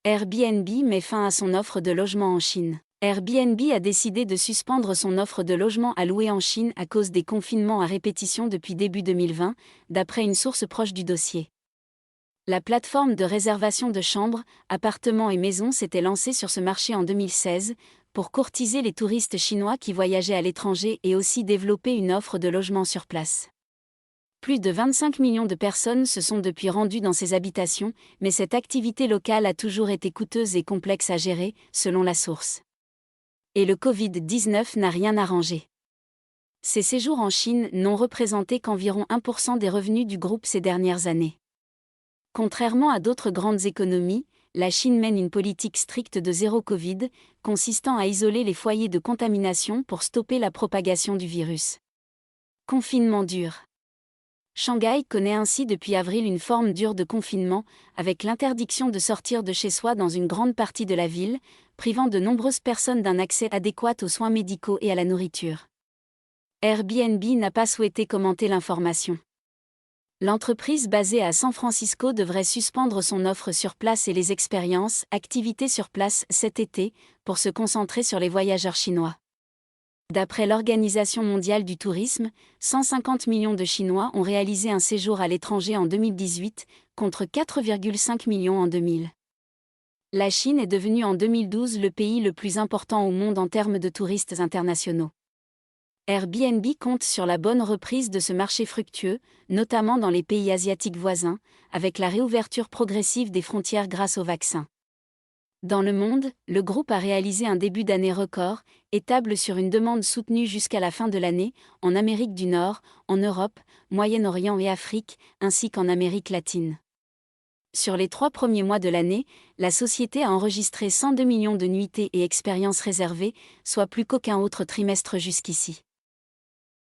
Airbnb met fin à son offre de logement en Chine. Airbnb a décidé de suspendre son offre de logement à louer en Chine à cause des confinements à répétition depuis début 2020, d'après une source proche du dossier. La plateforme de réservation de chambres, appartements et maisons s'était lancée sur ce marché en 2016 pour courtiser les touristes chinois qui voyageaient à l'étranger et aussi développer une offre de logement sur place. Plus de 25 millions de personnes se sont depuis rendues dans ces habitations, mais cette activité locale a toujours été coûteuse et complexe à gérer, selon la source. Et le Covid-19 n'a rien arrangé. Ces séjours en Chine n'ont représenté qu'environ 1% des revenus du groupe ces dernières années. Contrairement à d'autres grandes économies, la Chine mène une politique stricte de zéro Covid, consistant à isoler les foyers de contamination pour stopper la propagation du virus. Confinement dur. Shanghai connaît ainsi depuis avril une forme dure de confinement, avec l'interdiction de sortir de chez soi dans une grande partie de la ville, privant de nombreuses personnes d'un accès adéquat aux soins médicaux et à la nourriture. Airbnb n'a pas souhaité commenter l'information. L'entreprise basée à San Francisco devrait suspendre son offre sur place et les expériences, activités sur place cet été, pour se concentrer sur les voyageurs chinois. D'après l'Organisation mondiale du tourisme, 150 millions de Chinois ont réalisé un séjour à l'étranger en 2018, contre 4,5 millions en 2000. La Chine est devenue en 2012 le pays le plus important au monde en termes de touristes internationaux. Airbnb compte sur la bonne reprise de ce marché fructueux, notamment dans les pays asiatiques voisins, avec la réouverture progressive des frontières grâce au vaccin. Dans le monde, le groupe a réalisé un début d'année record, et table sur une demande soutenue jusqu'à la fin de l'année, en Amérique du Nord, en Europe, Moyen-Orient et Afrique, ainsi qu'en Amérique latine. Sur les 3 premiers mois de l'année, la société a enregistré 102 millions de nuitées et expériences réservées, soit plus qu'aucun autre trimestre jusqu'ici.